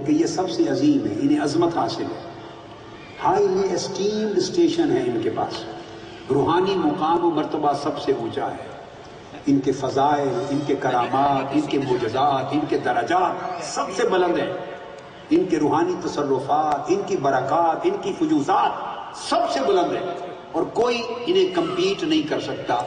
کہ یہ سب سے عظیم ہے، انہیں عظمت حاصل ہے، ہائیلی اسٹیمڈ اسٹیشن ہے ان کے پاس، روحانی مقام و مرتبہ سب سے اونچا ہے، ان کے فضائل، ان کے کرامات، ان کے معجزات، ان کے درجات سب سے بلند ہیں، ان کے روحانی تصرفات، ان کی برکات، ان کی فیوزات سب سے بلند ہیں، اور کوئی انہیں کمپیٹ نہیں کر سکتا،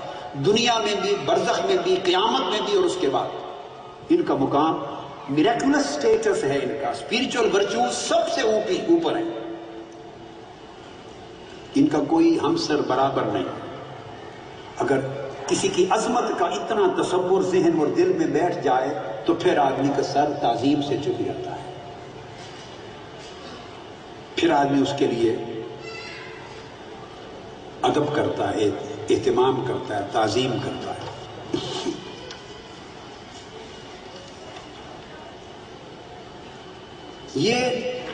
دنیا میں بھی، برزخ میں بھی، قیامت میں بھی، اور اس کے بعد ان کا مقام میریکولس سٹیٹس ہے، ان کا اسپرچول ورچوز سب سے اوپر ہے، ان کا کوئی ہمسر برابر نہیں۔ اگر کسی کی عظمت کا اتنا تصور ذہن اور دل میں بیٹھ جائے تو پھر آدمی کا سر تعظیم سے جھک جاتا ہے، پھر آدمی اس کے لیے ادب کرتا ہے، اہتمام کرتا ہے، تعظیم کرتا ہے۔ یہ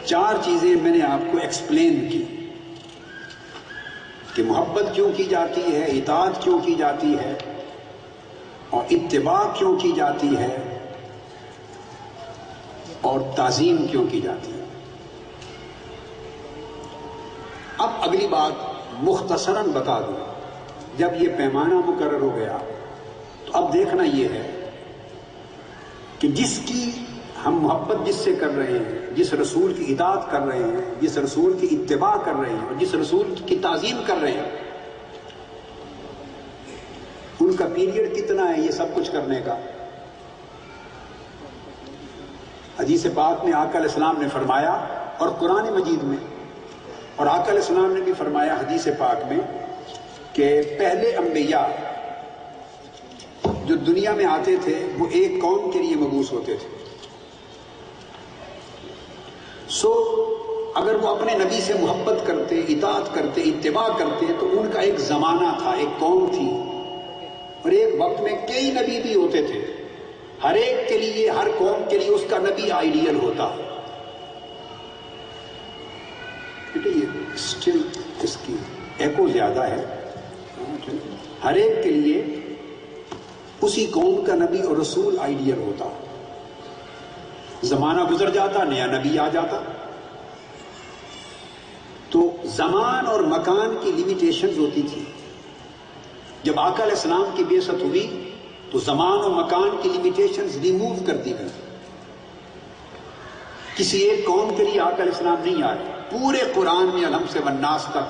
چار چیزیں میں نے آپ کو ایکسپلین کی کہ محبت کیوں کی جاتی ہے، اطاعت کیوں کی جاتی ہے، اور اتباع کیوں کی جاتی ہے، اور تعظیم کیوں کی جاتی ہے۔ اب اگلی بات مختصراً بتا دوں، جب یہ پیمانہ مقرر ہو گیا تو اب دیکھنا یہ ہے کہ جس کی ہم محبت جس سے کر رہے ہیں، جس رسول کی اطاعت کر رہے ہیں، جس رسول کی اتباع کر رہے ہیں، اور جس رسول کی تعظیم کر رہے ہیں، ان کا پیریڈ کتنا ہے یہ سب کچھ کرنے کا؟ حدیث پاک میں آقا علیہ السلام نے فرمایا، اور قرآن مجید میں، اور آقا علیہ السلام نے بھی فرمایا حدیث پاک میں کہ پہلے انبیاء جو دنیا میں آتے تھے وہ ایک قوم کے لیے مبعوث ہوتے تھے، اگر وہ اپنے نبی سے محبت کرتے، اطاعت کرتے، اتباع کرتے تو ان کا ایک زمانہ تھا، ایک قوم تھی، اور ایک وقت میں کئی نبی بھی ہوتے تھے، ہر ایک کے لیے، ہر قوم کے لیے اس کا نبی آئیڈیل ہوتا۔ اسٹل اس کی ایکو زیادہ ہے، ہر ایک کے لیے اسی قوم کا نبی اور رسول آئیڈیل ہوتا، زمانہ گزر جاتا، نیا نبی آ جاتا، تو زمان اور مکان کی لیمیٹیشنز ہوتی تھی۔ جب آقا علیہ السلام کی بعثت ہوئی تو زمان اور مکان کی لیمیٹیشنز ریموو کر دی گئی، کسی ایک قوم کے لیے آقا علیہ السلام نہیں آئے، پورے قرآن میں الحم سے والناس تک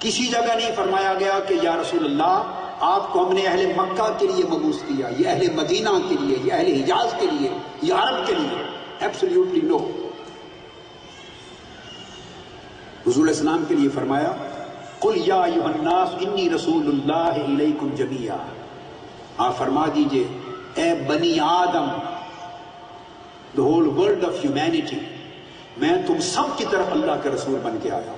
کسی جگہ نہیں فرمایا گیا کہ یا رسول اللہ آپ کو ہم نے اہل مکہ کے لیے مبعوث کیا، یہ اہل مدینہ کے لیے، یہ اہل حجاز کے لیے، یہ عرب کے لیے، ایبسلیوٹلی نو۔ حضور علیہ السلام کے لیے فرمایا قل یا ایھا الناس انی رسول اللہ الیکم جمیعا، آپ فرما دیجئے اے بنی آدم، the whole world of humanity، میں تم سب کی طرف اللہ کے رسول بن کے آیا ہوں۔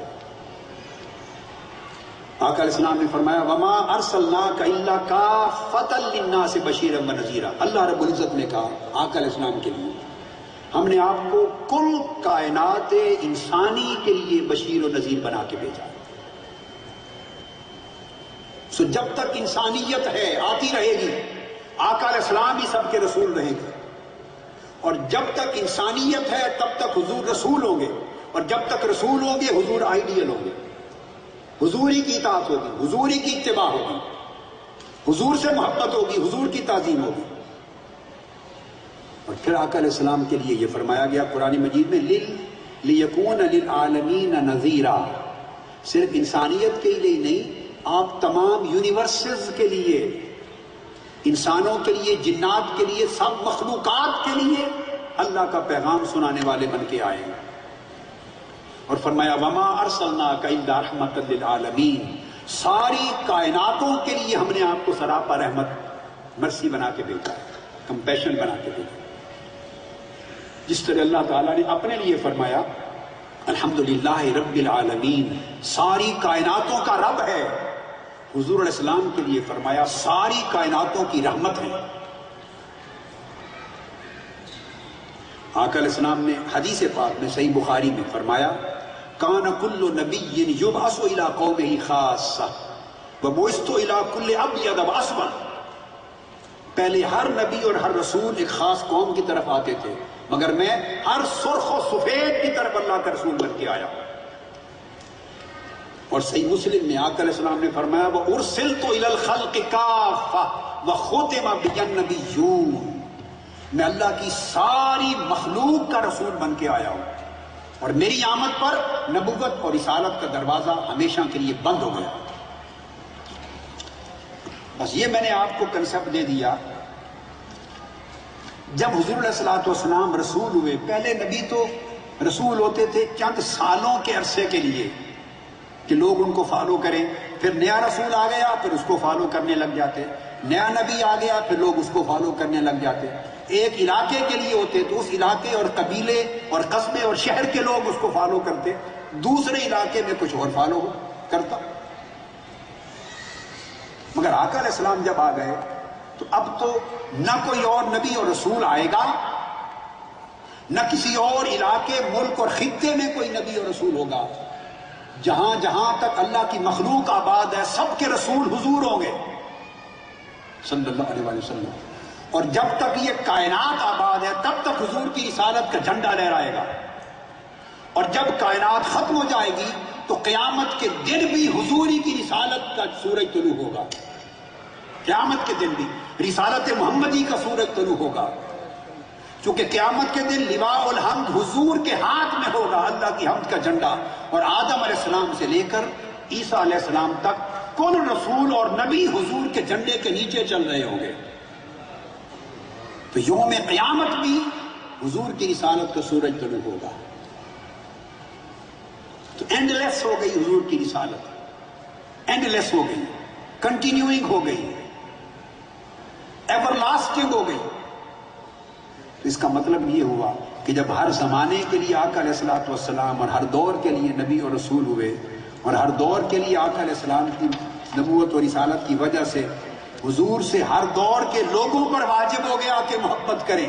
آقا علیہ السلام نے فرمایا وما ارسلناک الا کافۃ للناس بشیرا ونذیرا، اللہ رب العزت نے کہا آقا علیہ السلام کے لیے ہم نے آپ کو کل کائنات انسانی کے لیے بشیر و نذیر بنا کے بھیجا۔ سو جب تک انسانیت ہے آتی رہے گی، آقا علیہ السلام ہی سب کے رسول رہیں گے، اور جب تک انسانیت ہے تب تک حضور رسول ہوں گے، اور جب تک رسول ہوں گے حضور آئیڈیل ہوں گے، حضور ہی کی اطاعت ہوگی، حضور ہی کی اتباع ہوگی، حضور سے محبت ہوگی، حضور کی تعظیم ہوگی۔ اور پھر آقا علیہ السلام کے لیے یہ فرمایا گیا قرآن مجید میں لِيَكُونَ لِلْعَالَمِينَ نَذِيرًا، صرف انسانیت کے لیے نہیں، آپ تمام یونیورسز کے لیے، انسانوں کے لیے، جنات کے لیے، سب مخلوقات کے لیے اللہ کا پیغام سنانے والے بن کے آئے ہیں۔ اور فرمایا وما ارسلناک الا رحمۃ للعالمین، ساری کائناتوں کے لیے ہم نے آپ کو سراپا رحمت، مرسی بنا کے بھیجا ہے، کمپیشن بنا کے بھیجا۔ جس طرح اللہ تعالیٰ نے اپنے لیے فرمایا الحمدللہ رب العالمین، ساری کائناتوں کا رب ہے، حضور علیہ السلام کے لیے فرمایا ساری کائناتوں کی رحمت ہے۔ آقا علیہ السلام نے حدیث پاک میں صحیح بخاری میں فرمایا کان کل نبی یبعث الی قومہ خاصہ وبعثت الی کل ابیض واسود، پہلے ہر نبی اور ہر رسول ایک خاص قوم کی طرف آتے تھے، مگر میں ہر سرخ و سفید کی طرف اللہ کا رسول بن کے آیا ہوں۔ اور صحیح مسلم میں آقا علیہ السلام نے فرمایا وَأُرْسِلْتُ إِلَى الْخَلْقِ كَافَّةً وَخُتِمَ بِيَ النَّبِيُّونَ، میں اللہ کی ساری مخلوق کا رسول بن کے آیا ہوں، اور میری آمد پر نبوت اور رسالت کا دروازہ ہمیشہ کے لیے بند ہو گیا۔ بس یہ میں نے آپ کو کنسپٹ دے دیا۔ جب حضور علیہ الصلوۃ والسلام رسول ہوئے، پہلے نبی تو رسول ہوتے تھے چند سالوں کے عرصے کے لیے کہ لوگ ان کو فالو کریں، پھر نیا رسول آ گیا پھر اس کو فالو کرنے لگ جاتے، نیا نبی آ گیا پھر لوگ اس کو فالو کرنے لگ جاتے۔ ایک علاقے کے لیے ہوتے تو اس علاقے اور قبیلے اور قصبے اور شہر کے لوگ اس کو فالو کرتے، دوسرے علاقے میں کچھ اور فالو کرتا۔ مگر آقا علیہ السلام جب آ گئے تو اب تو نہ کوئی اور نبی اور رسول آئے گا، نہ کسی اور علاقے، ملک اور خطے میں کوئی نبی اور رسول ہوگا۔ جہاں جہاں تک اللہ کی مخلوق آباد ہے سب کے رسول حضور ہوں گے صلی اللہ علیہ وسلم، اور جب تک یہ کائنات آباد ہے تب تک حضور کی رسالت کا جھنڈا لہرائے گا، اور جب کائنات ختم ہو جائے گی تو قیامت کے دن بھی حضوری کی رسالت کا سورج طلوع ہوگا، قیامت کے دن بھی رسالت محمدی کا سورج طلوع ہوگا، چونکہ قیامت کے دن لواء الحمد حضور کے ہاتھ میں ہوگا، اللہ کی حمد کا جھنڈا، اور آدم علیہ السلام سے لے کر عیسیٰ علیہ السلام تک کل رسول اور نبی حضور کے جھنڈے کے نیچے چل رہے ہوں گے۔ تو یوم قیامت بھی حضور کی رسالت کا سورج طلوع ہوگا۔ تو اینڈ لیس ہو گئی حضور کی رسالت، اینڈ لیس ہو گئی، کنٹینیوئنگ ہو گئی، ایور لاسٹنگ ہو گئی۔ تو اس کا مطلب یہ ہوا کہ جب ہر زمانے کے لیے آقا علیہ الصلوۃ والسلام اور ہر دور کے لیے نبی اور رسول ہوئے، اور ہر دور کے لیے آقا علیہ السلام کی نبوت اور رسالت کی وجہ سے حضور سے ہر دور کے لوگوں پر واجب ہو گیا کہ محبت کریں،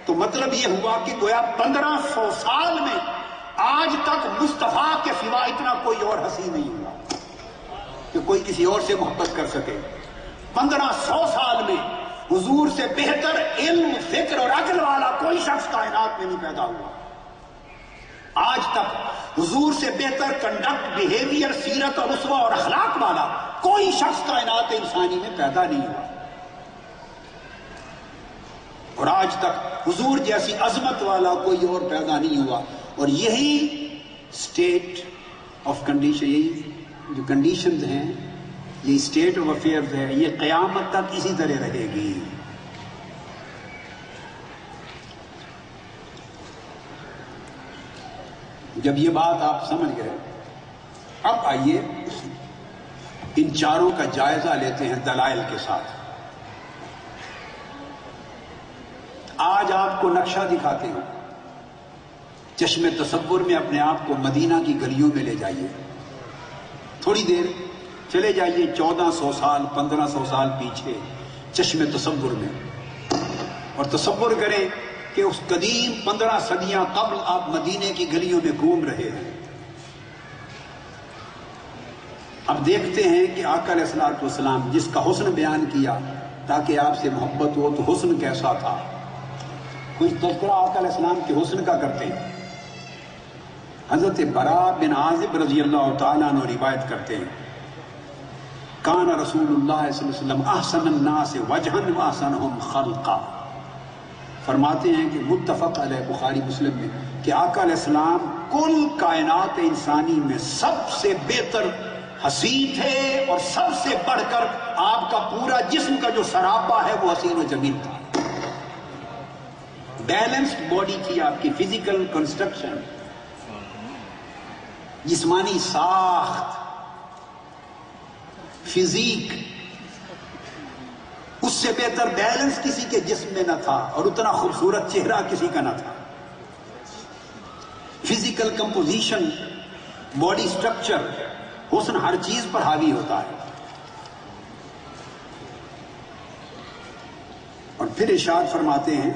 تو مطلب یہ ہوا کہ گویا 1500 سال میں آج تک مصطفیٰ کے سوا اتنا کوئی اور ہنسی نہیں ہوا کہ کوئی کسی اور سے محبت کر سکے۔ 1500 سال میں حضور سے بہتر علم، فکر اور عقل والا کوئی شخص کائنات میں نہیں پیدا ہوا۔ آج تک حضور سے بہتر کنڈکٹ، بیہیویئر، سیرت اور اسوہ اور اخلاق والا کوئی شخص کائنات انسانی میں پیدا نہیں ہوا، اور آج تک حضور جیسی عظمت والا کوئی اور پیدا نہیں ہوا۔ اور یہی اسٹیٹ آف کنڈیشن، یہی جو کنڈیشنز ہیں، یہ اسٹیٹ آف افیئرز ہے، یہ قیامت تک اسی طرح رہے گی۔ جب یہ بات آپ سمجھ گئے، اب آئیے ان چاروں کا جائزہ لیتے ہیں دلائل کے ساتھ۔ آج آپ کو نقشہ دکھاتے ہیں، چشم تصور میں اپنے آپ کو مدینہ کی گلیوں میں لے جائیے، تھوڑی دیر چلے جائیے 1400 سال 1500 سال پیچھے چشم تصور میں، اور تصور کریں کہ اس قدیم 15 صدیاں قبل آپ مدینے کی گلیوں میں گھوم رہے ہیں۔ اب دیکھتے ہیں کہ آقا علیہ الصلوۃ والسلام جس کا حسن بیان کیا تاکہ آپ سے محبت ہو، تو حسن کیسا تھا؟ کچھ تذکرہ آقا علیہ السلام کے حسن کا کرتے ہیں۔ حضرت براء بن عازب رضی اللہ تعالیٰ عنہ روایت کرتے ہیں، کان رسول اللہ صلی اللہ علیہ وسلم احسن الناس وجہا واحسنہم خلقا، فرماتے ہیں کہ متفق علیہ بخاری مسلم میں کہ آقا علیہ السلام کل کائنات انسانی میں سب سے بہتر حسین تھے، اور سب سے بڑھ کر آپ کا پورا جسم کا جو سراپا ہے وہ حسین و جمیل تھا۔ بیلنسڈ باڈی تھی آپ کی، فزیکل کنسٹرکشن، جسمانی ساخت، فزیک، اس سے بہتر بیلنس کسی کے جسم میں نہ تھا، اور اتنا خوبصورت چہرہ کسی کا نہ تھا۔ فزیکل کمپوزیشن، باڈی سٹرکچر، حسن ہر چیز پر حاوی ہوتا ہے۔ اور پھر ارشاد فرماتے ہیں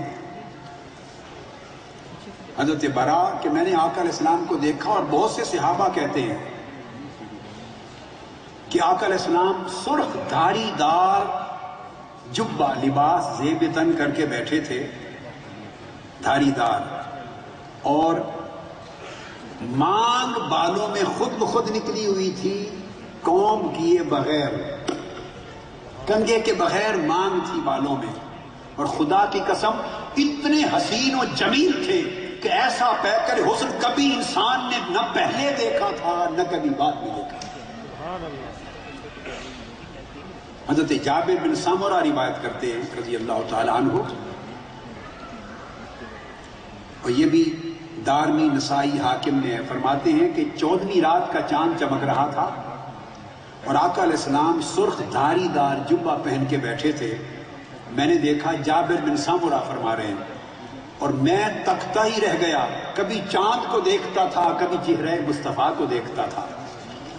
حضرت براء کہ میں نے آقا علیہ السلام کو دیکھا، اور بہت سے صحابہ کہتے ہیں کہ آقا علیہ السلام سرخ دھاری دار جبہ، لباس زیب تن کر کے بیٹھے تھے، دھاری دار، اور مانگ بالوں میں خود بخود نکلی ہوئی تھی، کوم کیے بغیر، کنگھے کے بغیر مانگ تھی بالوں میں، اور خدا کی قسم اتنے حسین و جمیل تھے کہ ایسا پیکر حسن کبھی انسان نے نہ پہلے دیکھا تھا نہ کبھی بعد میں دیکھا تھا۔ حضرت جابر بن سمرہ روایت کرتے ہیں رضی اللہ تعالی عنہ، اور یہ بھی دارمی نسائی حاکم میں فرماتے ہیں کہ 14ویں رات کا چاند چمک رہا تھا اور آقا علیہ السلام سرخ دھاری دار جبہ پہن کے بیٹھے تھے۔ میں نے دیکھا جابر بن سمرہ فرما رہے ہیں، اور میں تکتا ہی رہ گیا، کبھی چاند کو دیکھتا تھا کبھی چہرہ مصطفیٰ کو دیکھتا تھا،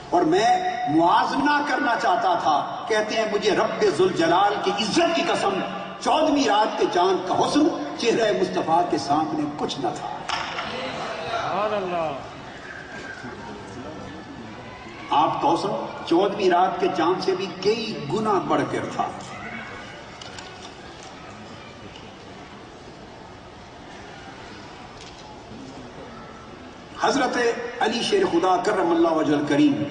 اور میں موازنہ کرنا چاہتا تھا۔ کہتے ہیں مجھے رب ذوالجلال کی عزت کی قسم 14ویں رات کے چاند کا حسن چہرہ مصطفیٰ کے سامنے کچھ نہ تھا۔ آپ کا حسن 14ویں رات کے چاند سے بھی کئی گنا بڑھ کر تھا۔ حضرت علی شیر خدا کرم اللہ وجہ الکریم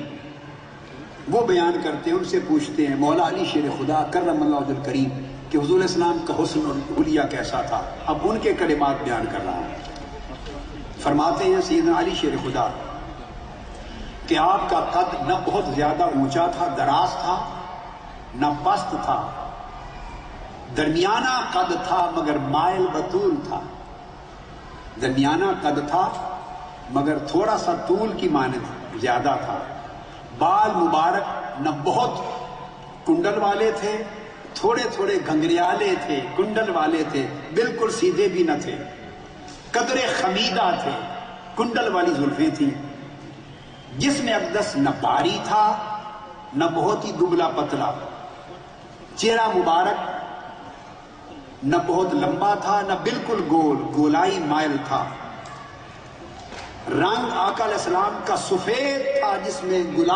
وہ بیان کرتے ہیں، ان سے پوچھتے ہیں مولا علی شیر خدا کرم اللہ وجہ الکریم کہ حضور علیہ السلام کا حسن اور حلیہ کیسا تھا؟ اب ان کے کلمات بیان کر رہا ہوں۔ فرماتے ہیں سیدنا علی شیر خدا کہ آپ کا قد نہ بہت زیادہ اونچا تھا، دراز تھا، نہ پست تھا، درمیانہ قد تھا مگر مائل بطول تھا۔ درمیانہ قد تھا مگر تھوڑا سا طول کی مانند زیادہ تھا۔ بال مبارک نہ بہت کنڈل والے تھے، تھوڑے تھوڑے گھنگریالے تھے، کنڈل والے تھے، بالکل سیدھے بھی نہ تھے، قدر خمیدہ تھے، کنڈل والی زلفیں تھیں۔ جسم اقدس نہ باری تھا نہ بہت ہی دبلا پتلا، چہرہ مبارک نہ بہت لمبا تھا نہ بالکل گول، گولائی مائل تھا۔ رنگ آقا علیہ السلام کا سفید تھا جس میں گلاب